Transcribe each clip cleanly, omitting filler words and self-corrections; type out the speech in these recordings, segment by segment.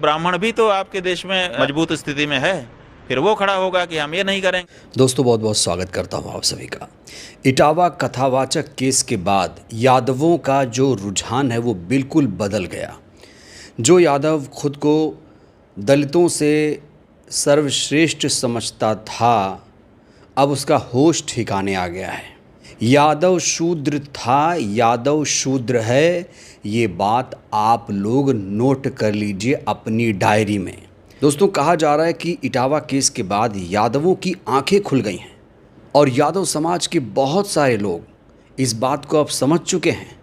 ब्राह्मण भी तो आपके देश में मजबूत स्थिति में है, फिर वो खड़ा होगा कि हम ये नहीं करेंगे। दोस्तों बहुत बहुत स्वागत करता हूं आप सभी का। इटावा कथावाचक केस के बाद यादवों का जो रुझान है वो बिल्कुल बदल गया। जो यादव खुद को दलितों से सर्वश्रेष्ठ समझता था, अब उसका होश ठिकाने आ गया है। यादव शूद्र था, यादव शूद्र है, ये बात आप लोग नोट कर लीजिए अपनी डायरी में। दोस्तों कहा जा रहा है कि इटावा केस के बाद यादवों की आंखें खुल गई हैं और यादव समाज के बहुत सारे लोग इस बात को अब समझ चुके हैं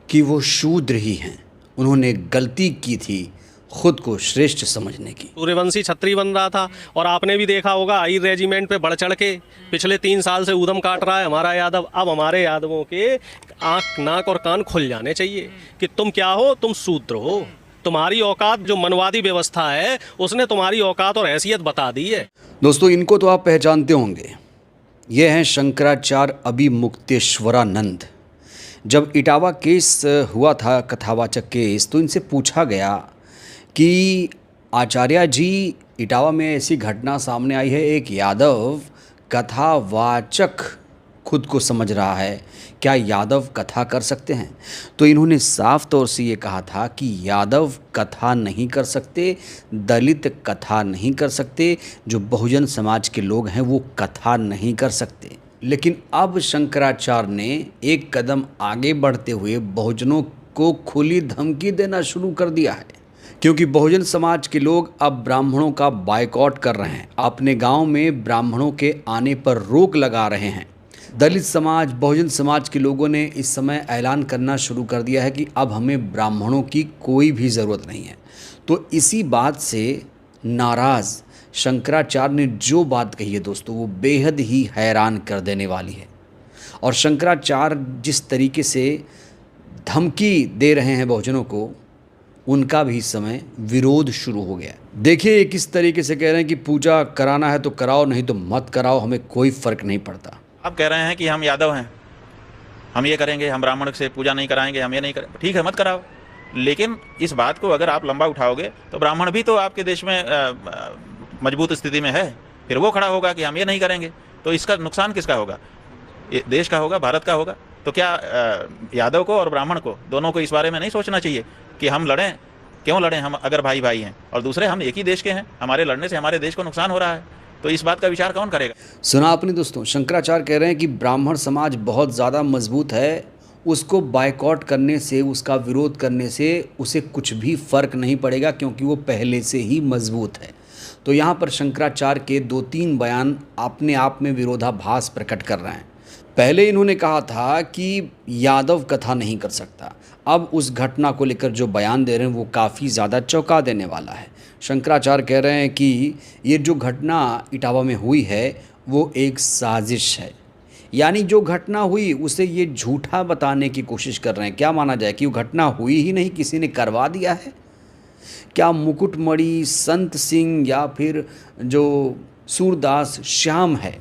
कि वो शूद्र ही हैं। उन्होंने गलती की थी खुद को श्रेष्ठ समझने की। सूर्यवंशी छत्री बन रहा था और आपने भी देखा होगा आई रेजिमेंट पे बढ़ चढ़ के पिछले 3 साल से ऊधम काट रहा है हमारा यादव। अब हमारे यादवों के आँख नाक और कान खुल जाने चाहिए कि तुम क्या हो, तुम शूद्र हो। तुम्हारी औकात, जो मनवादी व्यवस्था है उसने तुम्हारी औकात और हैसियत बता दी है। दोस्तों इनको तो आप पहचानते होंगे, ये हैं शंकराचार्य अभिमुक्तेश्वरानंद। जब इटावा केस हुआ था, कथावाचक केस, तो इनसे पूछा गया कि आचार्य जी, इटावा में ऐसी घटना सामने आई है, एक यादव कथावाचक खुद को समझ रहा है, क्या यादव कथा कर सकते हैं? तो इन्होंने साफ तौर से ये कहा था कि यादव कथा नहीं कर सकते, दलित कथा नहीं कर सकते, जो बहुजन समाज के लोग हैं वो कथा नहीं कर सकते। लेकिन अब शंकराचार्य ने एक कदम आगे बढ़ते हुए बहुजनों को खुली धमकी देना शुरू कर दिया है, क्योंकि बहुजन समाज के लोग अब ब्राह्मणों का बायकॉट कर रहे हैं, अपने गांव में ब्राह्मणों के आने पर रोक लगा रहे हैं। दलित समाज, बहुजन समाज के लोगों ने इस समय ऐलान करना शुरू कर दिया है कि अब हमें ब्राह्मणों की कोई भी ज़रूरत नहीं है। तो इसी बात से नाराज़ शंकराचार्य ने जो बात कही है दोस्तों, वो बेहद ही हैरान कर देने वाली है। और शंकराचार्य जिस तरीके से धमकी दे रहे हैं बहुजनों को, उनका भी इस समय विरोध शुरू हो गया। देखिए किस तरीके से कह रहे हैं कि पूजा कराना है तो कराओ, नहीं तो मत कराओ, हमें कोई फ़र्क नहीं पड़ता। आप कह रहे हैं कि हम यादव हैं, हम ये करेंगे, हम ब्राह्मण से पूजा नहीं कराएंगे, हम ये नहीं करेंगे, ठीक है मत कराओ। लेकिन इस बात को अगर आप लंबा उठाओगे तो ब्राह्मण भी तो आपके देश में मजबूत स्थिति में है, फिर वो खड़ा होगा कि हम ये नहीं करेंगे। तो इसका नुकसान किसका होगा? ये देश का होगा, भारत का होगा। तो क्या यादव को और ब्राह्मण को, दोनों को इस बारे में नहीं सोचना चाहिए कि हम लड़ें? क्यों लड़ें हम, अगर भाई भाई हैं? और दूसरे, हम एक ही देश के हैं, हमारे लड़ने से हमारे देश को नुकसान हो रहा है, तो इस बात का विचार कौन करेगा? सुना आपने दोस्तों, शंकराचार्य कह रहे हैं कि ब्राह्मण समाज बहुत ज़्यादा मजबूत है, उसको बायकॉट करने से, उसका विरोध करने से उसे कुछ भी फ़र्क नहीं पड़ेगा, क्योंकि वो पहले से ही मजबूत है। तो यहाँ पर शंकराचार्य के 2-3 बयान अपने आप में विरोधाभास प्रकट कर रहे हैं। पहले इन्होंने कहा था कि यादव कथा नहीं कर सकता, अब उस घटना को लेकर जो बयान दे रहे हैं वो काफ़ी ज़्यादा चौंका देने वाला है। शंकराचार्य कह रहे हैं कि ये जो घटना इटावा में हुई है वो एक साजिश है, यानी जो घटना हुई उसे ये झूठा बताने की कोशिश कर रहे हैं। क्या माना जाए कि वो घटना हुई ही नहीं, किसी ने करवा दिया है? क्या मुकुटमणि, संत सिंह या फिर जो सूरदास श्याम है,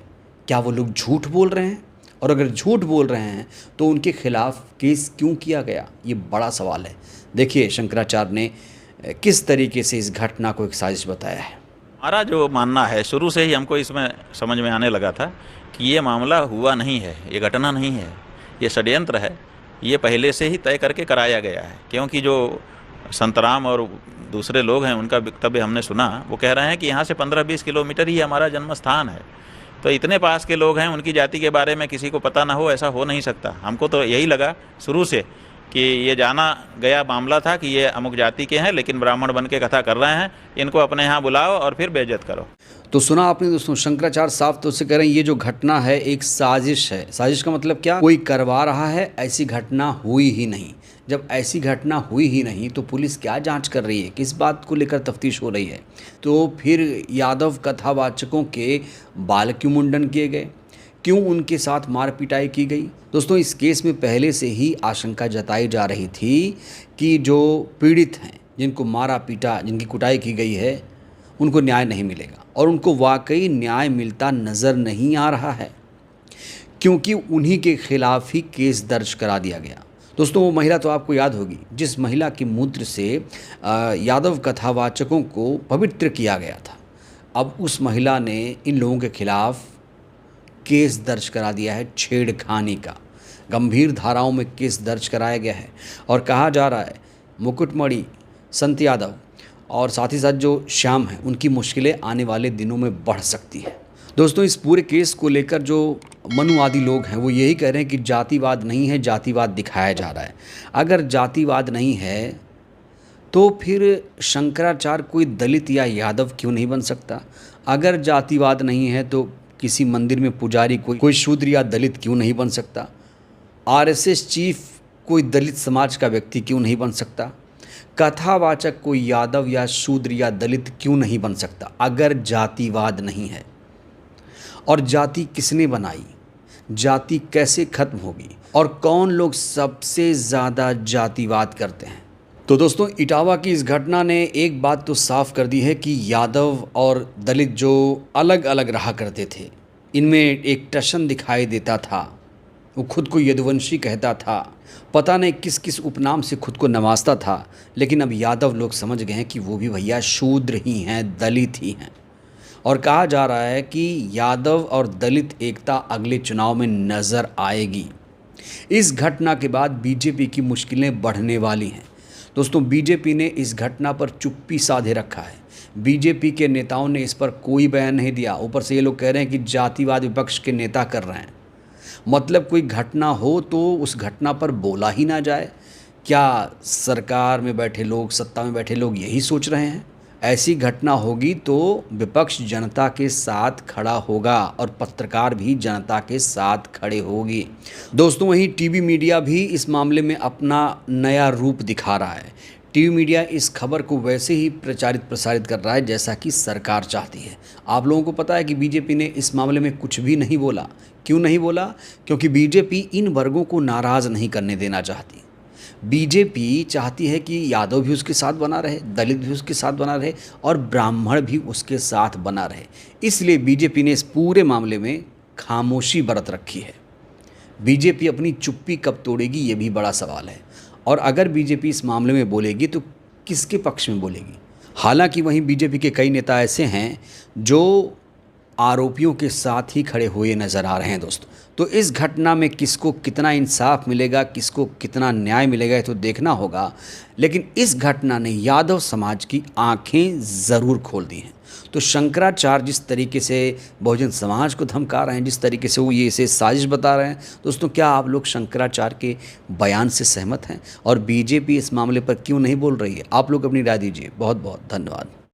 क्या वो लोग झूठ बोल रहे हैं? और अगर झूठ बोल रहे हैं तो उनके खिलाफ केस क्यों किया गया, ये बड़ा सवाल है। देखिए शंकराचार्य ने किस तरीके से इस घटना को एक साजिश बताया है। हमारा जो मानना है, शुरू से ही हमको इसमें समझ में आने लगा था कि ये मामला हुआ नहीं है, ये घटना नहीं है, ये षड्यंत्र है, ये पहले से ही तय करके कराया गया है। क्योंकि जो संतराम और दूसरे लोग हैं, उनका वक्तव्य हमने सुना, वो कह रहे हैं कि यहाँ से 15-20 किलोमीटर ही हमारा जन्म स्थान है, तो इतने पास के लोग हैं, उनकी जाति के बारे में किसी को पता ना हो, ऐसा हो नहीं सकता। हमको तो यही लगा शुरू से कि ये जाना गया मामला था कि ये अमुक जाति के हैं, लेकिन ब्राह्मण बन के कथा कर रहे हैं, इनको अपने यहाँ बुलाओ और फिर बेइज्जत करो। तो सुना आपने दोस्तों, शंकराचार्य साफ तौर से कह रहे हैं ये जो घटना है एक साजिश है। साजिश का मतलब क्या? कोई करवा रहा है, ऐसी घटना हुई ही नहीं। जब ऐसी घटना हुई ही नहीं तो पुलिस क्या जांच कर रही है, किस बात को लेकर तफ्तीश हो रही है? तो फिर यादव कथावाचकों के बाल क्यों मुंडन किए गए, क्यों उनके साथ मार पिटाई की गई? दोस्तों इस केस में पहले से ही आशंका जताई जा रही थी कि जो पीड़ित हैं, जिनको मारा पीटा, जिनकी कुटाई की गई है, उनको न्याय नहीं मिलेगा, और उनको वाकई न्याय मिलता नज़र नहीं आ रहा है, क्योंकि उन्हीं के खिलाफ ही केस दर्ज करा दिया गया। दोस्तों वो महिला तो आपको याद होगी जिस महिला के मूत्र से यादव कथावाचकों को पवित्र किया गया था। अब उस महिला ने इन लोगों के खिलाफ केस दर्ज करा दिया है, छेड़खानी का। गंभीर धाराओं में केस दर्ज कराया गया है और कहा जा रहा है मुकुटमणि संत यादव और साथ ही साथ जो श्याम हैं उनकी मुश्किलें आने वाले दिनों में बढ़ सकती है। दोस्तों इस पूरे केस को लेकर जो मनुवादी लोग हैं वो यही कह रहे हैं कि जातिवाद नहीं है, जातिवाद दिखाया जा रहा है। अगर जातिवाद नहीं है तो फिर शंकराचार्य कोई दलित या यादव क्यों नहीं बन सकता? अगर जातिवाद नहीं है तो किसी मंदिर में पुजारी कोई शूद्र या दलित क्यों नहीं बन सकता? आरएसएस चीफ कोई दलित समाज का व्यक्ति क्यों नहीं बन सकता? कथावाचक कोई यादव या शूद्र या दलित क्यों नहीं बन सकता अगर जातिवाद नहीं है? और जाति किसने बनाई? जाति कैसे खत्म होगी? और कौन लोग सबसे ज़्यादा जातिवाद करते हैं? तो दोस्तों इटावा की इस घटना ने एक बात तो साफ कर दी है कि यादव और दलित जो अलग अलग रहा करते थे, इनमें एक टशन दिखाई देता था। वो खुद को यदुवंशी कहता था, पता नहीं किस किस उपनाम से खुद को नवाजता था, लेकिन अब यादव लोग समझ गए हैं कि वो भी भैया शूद्र ही हैं, दलित ही हैं। और कहा जा रहा है कि यादव और दलित एकता अगले चुनाव में नज़र आएगी। इस घटना के बाद बीजेपी की मुश्किलें बढ़ने वाली हैं। दोस्तों बीजेपी ने इस घटना पर चुप्पी साधे रखा है। बीजेपी के नेताओं ने इस पर कोई बयान नहीं दिया। ऊपर से ये लोग कह रहे हैं कि जातिवाद विपक्ष के नेता कर रहे हैं। मतलब कोई घटना हो तो उस घटना पर बोला ही ना जाए। क्या सरकार में बैठे लोग, सत्ता में बैठे लोग यही सोच रहे हैं? ऐसी घटना होगी तो विपक्ष जनता के साथ खड़ा होगा और पत्रकार भी जनता के साथ खड़े होगी। दोस्तों वहीं टीवी मीडिया भी इस मामले में अपना नया रूप दिखा रहा है। टीवी मीडिया इस खबर को वैसे ही प्रसारित कर रहा है जैसा कि सरकार चाहती है। आप लोगों को पता है कि बीजेपी ने इस मामले में कुछ भी नहीं बोला। क्यों नहीं बोला? क्योंकि बीजेपी इन वर्गों को नाराज़ नहीं करने देना चाहती। बीजेपी चाहती है कि यादव भी उसके साथ बना रहे, दलित भी उसके साथ बना रहे और ब्राह्मण भी उसके साथ बना रहे। इसलिए बीजेपी ने इस पूरे मामले में खामोशी बरत रखी है। बीजेपी अपनी चुप्पी कब तोड़ेगी ये भी बड़ा सवाल है। और अगर बीजेपी इस मामले में बोलेगी तो किसके पक्ष में बोलेगी? हालांकि वहीं बीजेपी के कई नेता ऐसे हैं जो आरोपियों के साथ ही खड़े हुए नज़र आ रहे हैं। दोस्तों तो इस घटना में किसको कितना इंसाफ मिलेगा, किसको कितना न्याय मिलेगा, ये तो देखना होगा। लेकिन इस घटना ने यादव समाज की आंखें ज़रूर खोल दी हैं। तो शंकराचार्य जिस तरीके से बहुजन समाज को धमका रहे हैं, जिस तरीके से वो ये इसे साजिश बता रहे हैं, दोस्तों क्या आप लोग शंकराचार्य के बयान से सहमत हैं? और बीजेपी इस मामले पर क्यों नहीं बोल रही है? आप लोग अपनी राय दीजिए। बहुत बहुत धन्यवाद।